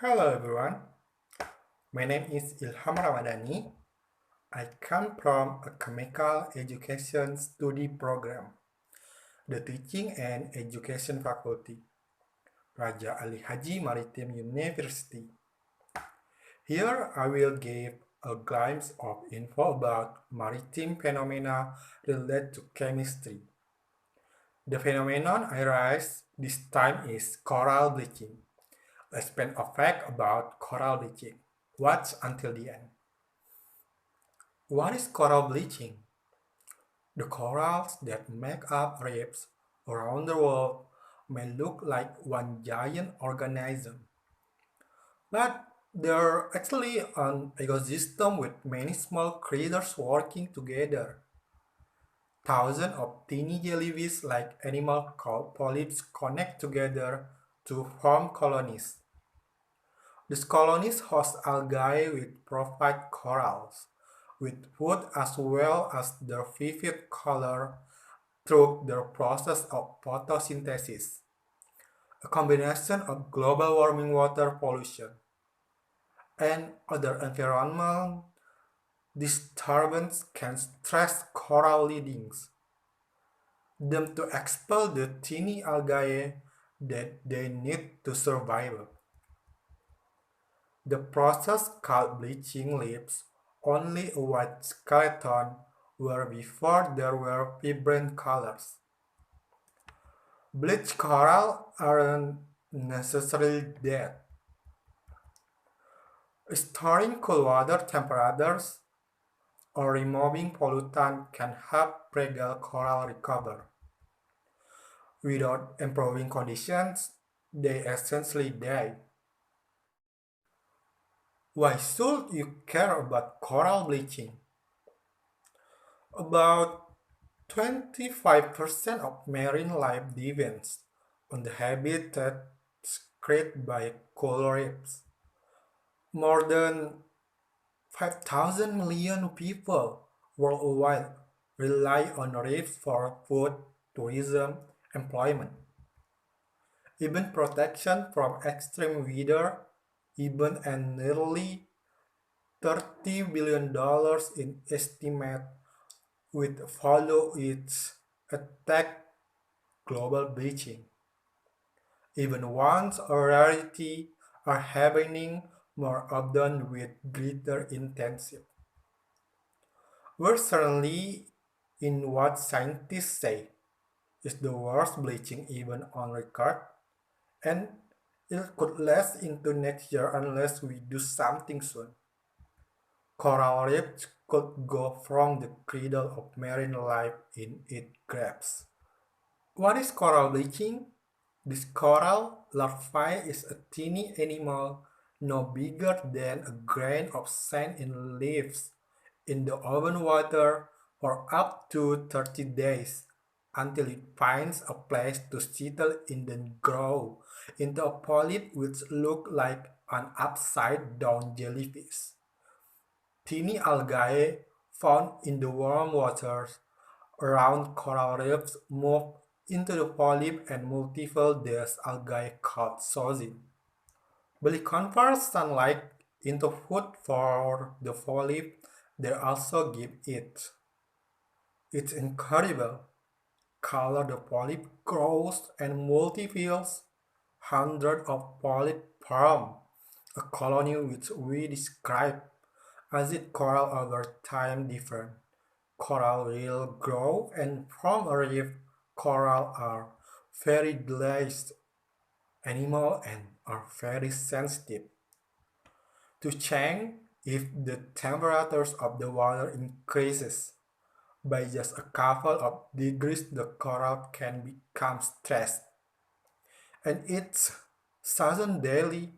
Hello everyone, my name is Ilham Ramadhani. I come from a chemical education study program, the Teaching and Education Faculty, Raja Ali Haji Maritime University. Here I will give a glimpse of info about maritime phenomena related to chemistry. The phenomenon I raise this time is coral bleaching. Let's spend a fact about coral bleaching. Watch until the end. What is coral bleaching? The corals that make up reefs around the world may look like one giant organism, but they're actually an ecosystem with many small creatures working together. Thousands of teeny jellyfish-like animals called polyps connect together to form colonies. These colonies host algae which provide corals with food as well as their vivid color through the process of photosynthesis, a combination of global warming, water pollution, and other environmental disturbance can stress coral leading them to expel the tiny algae that they need to survive. The process called bleaching leaves only a white skeleton where before there were vibrant colors. Bleached coral aren't necessarily dead. Storing cool water temperatures or removing pollutant can help fragile coral recover. Without improving conditions, they essentially die. Why should you care about coral bleaching? About 25% of marine life depends on the habitats created by coral reefs. More than 5,000 million people worldwide rely on reefs for food, tourism, employment, even protection from extreme weather, even and nearly $30 billion in estimate with follow its attack global bleaching. Even once a rarity are happening more often with greater intensity. We're certainly in what scientists say is the worst bleaching even on record, and it could last into next year unless we do something soon. Coral reefs could go from the cradle of marine life in its grasp. What is coral bleaching? This coral larvae is a teeny animal no bigger than a grain of sand in leaves in the open water for up to 30 days until it finds a place to settle and then grow into a polyp which look like an upside down jellyfish. Tiny algae found in the warm waters around coral reefs move into the polyp and multiple these algae called zooxanthellae. They convert sunlight into food for the polyp they also give it. It's incredible. Color the polyp grows and multiplies. Hundreds of polyps form a colony which we describe as it coral over time different. Coral will grow and form a reef. Coral are very delicate animal and are very sensitive to change if the temperatures of the water increases. By just a couple of degrees the coral can become stressed, and its sudden daily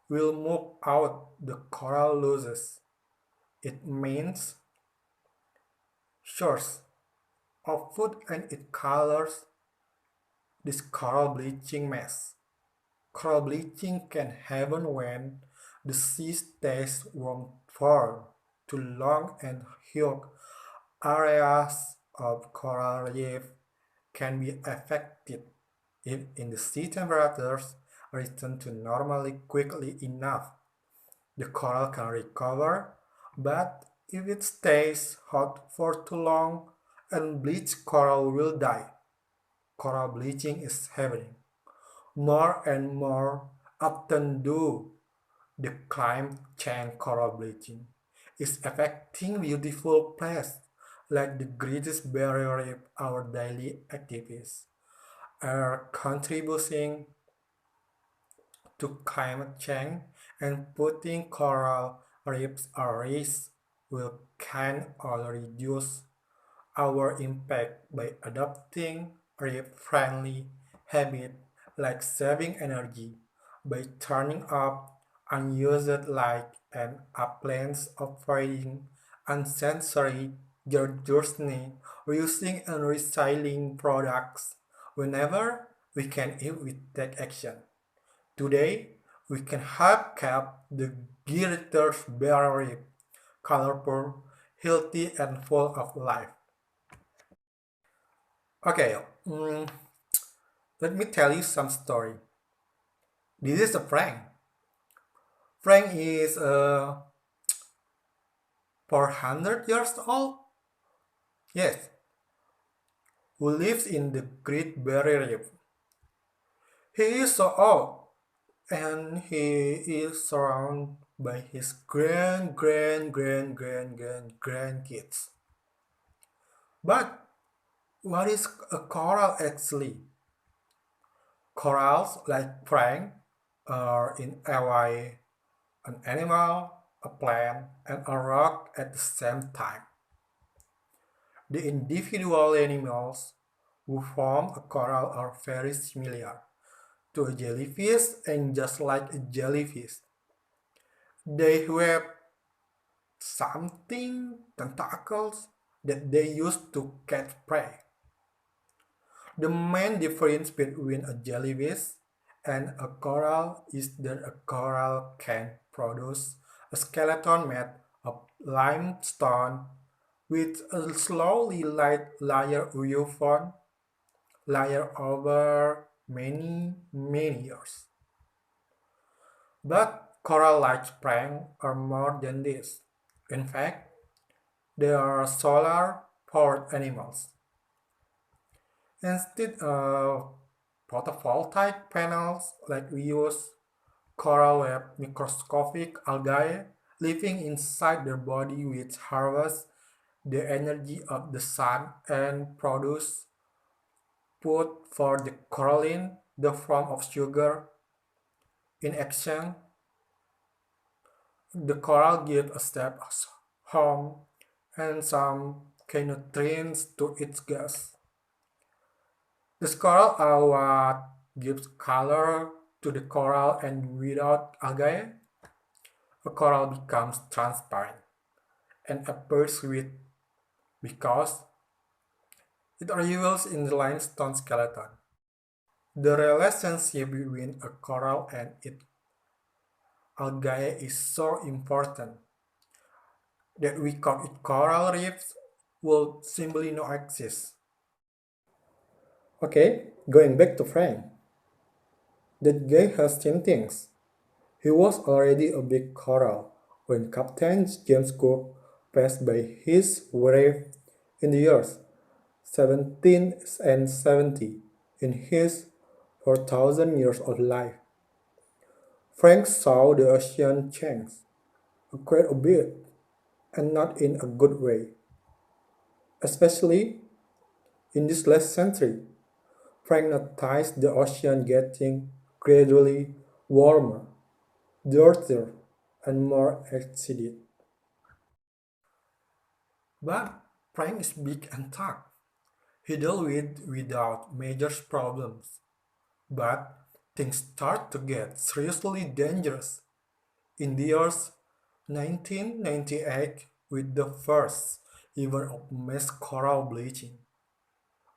will move out the coral loses. It means source of food and it colors this coral bleaching mess. Coral bleaching can happen when the sea stays warm for too long and huge areas of coral reef can be affected if in the sea temperatures return to normality quickly enough, the coral can recover, but if it stays hot for too long, unbleached coral will die. Coral bleaching is happening more and more often due the climate change. Coral bleaching is affecting beautiful places like the greatest barrier reef. Our daily activities are contributing to climate change, and putting coral reefs at risk will can all reduce our impact by adopting reef-friendly habits like saving energy by turning off unused light and appliances, avoiding unnecessary journey, reusing and recycling products. Whenever we can, if we take action. Today, we can help keep the greater barrier colorful, healthy, and full of life. Okay, let me tell you some story. This is a Frank. Frank is 400 years old. Yes, who lives in the Great Barrier Reef. He is so old, and he is surrounded by his grandkids. But what is a coral actually? Corals, like Frank, are in a way an animal, a plant, and a rock at the same time. The individual animals who form a coral are very similar to a jellyfish, and just like a jellyfish, they have something tentacles that they use to catch prey. The main difference between a jellyfish and a coral is that a coral can produce a skeleton made of limestone with a slowly light layer formed layer over many years. But coral-like sprang are more than this. In fact, they are solar powered animals. Instead of photovoltaic panels like we use, coral have microscopic algae living inside their body which harvest the energy of the sun and produce food for the coralline, the form of sugar. In action, the coral gives a step home and some nutrients to its guests. The coral are what gives color to the coral, and without algae, a coral becomes transparent and appears sweet because it reveals in the limestone skeleton. The relationship between a coral and its algae is so important that we call it coral reefs will simply not exist. Okay, going back to Frank. That guy has seen things. He was already a big coral when Captain James Cook passed by his reef in the years 1770 in his 4,000 years of life. Frank saw the ocean change quite a bit, and not in a good way, especially in this last century. Frank noticed the ocean getting gradually warmer, dirtier, and more acidic. But Frank is big and tough. He dealt with without major problems. But things start to get seriously dangerous in the years 1998 with the first ever of mass coral bleaching.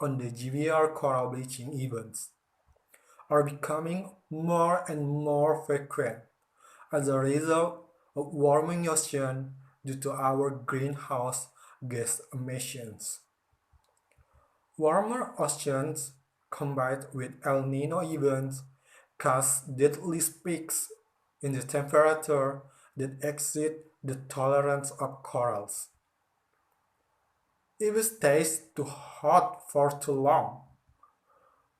On the GVR coral bleaching events are becoming more and more frequent as a result of warming ocean due to our greenhouse gas emissions. Warmer oceans combined with El Nino events cause deadly peaks in the temperature that exceed the tolerance of corals. If it stays too hot for too long,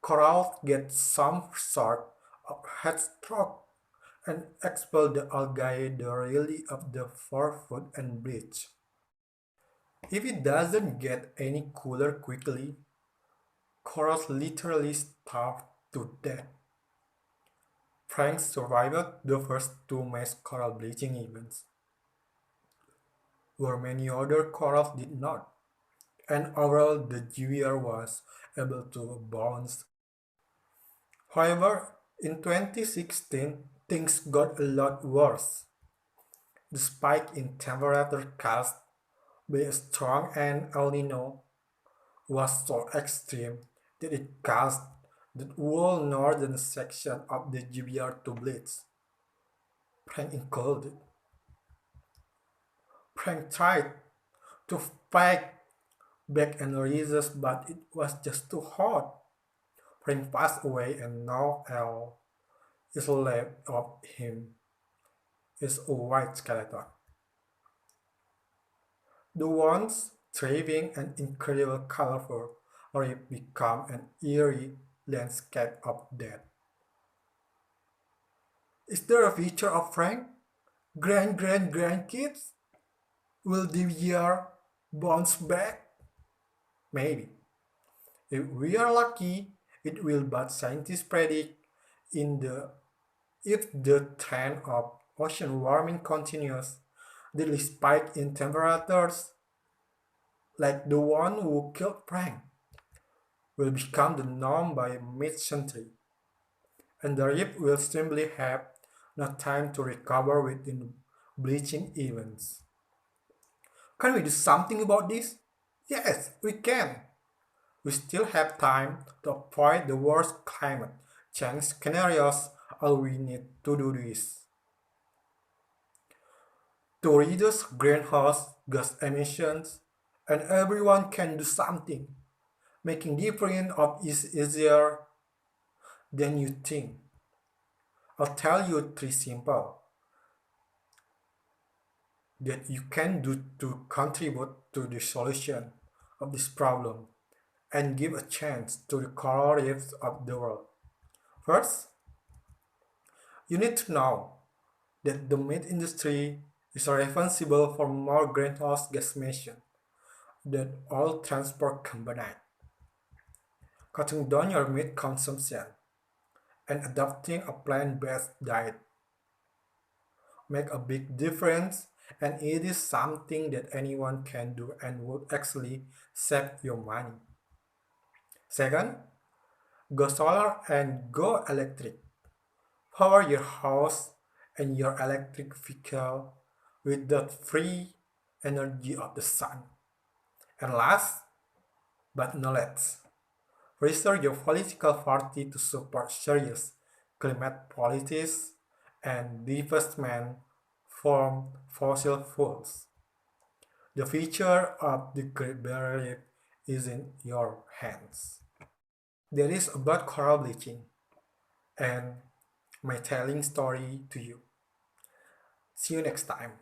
corals get some sort of heat stroke and expel the algae directly of the for food and bleach. If it doesn't get any cooler quickly, corals literally starve to death. Frank survived the first two mass coral bleaching events, where many other corals did not, and overall the GVR was able to bounce. However, in 2016, things got a lot worse. The spike in temperature caused by a strong and El Nino was so extreme that it caused the whole northern section of the GBR to bleach, Frank included. Frank tried to fight back and resist, but it was just too hot. Frank passed away, and now all is left of him is a white skeleton. The once thriving and incredible colorful reef become an eerie landscape of death. Is there a future of Frank? Grandkids? Will the year bounce back? Maybe. If we are lucky, it will, but scientists predict in the if the trend of ocean warming continues, the spike in temperatures, like the one who killed Frank, will become the norm by mid-century, and the reef will simply have no time to recover within bleaching events. Can we do something about this? Yes, we can. We still have time to avoid the worst climate change scenarios. All we need to do is to reduce greenhouse gas emissions, and everyone can do something. Making difference of is easier than you think. I'll tell you three simple that you can do to contribute to the solution of this problem and give a chance to the coral reefs of the world. First, you need to know that the meat industry is responsible for more greenhouse gas emissions than all transport combined. Cutting down your meat consumption and adopting a plant-based diet make a big difference, and it is something that anyone can do and would actually save your money. Second, go solar and go electric. Power your house and your electric vehicle with the free energy of the sun. And last but not least, register your political party to support serious climate policies and divestment from fossil fuels. The future of the Great Barrier Reef is in your hands. That is about coral bleaching and my telling story to you. See you next time.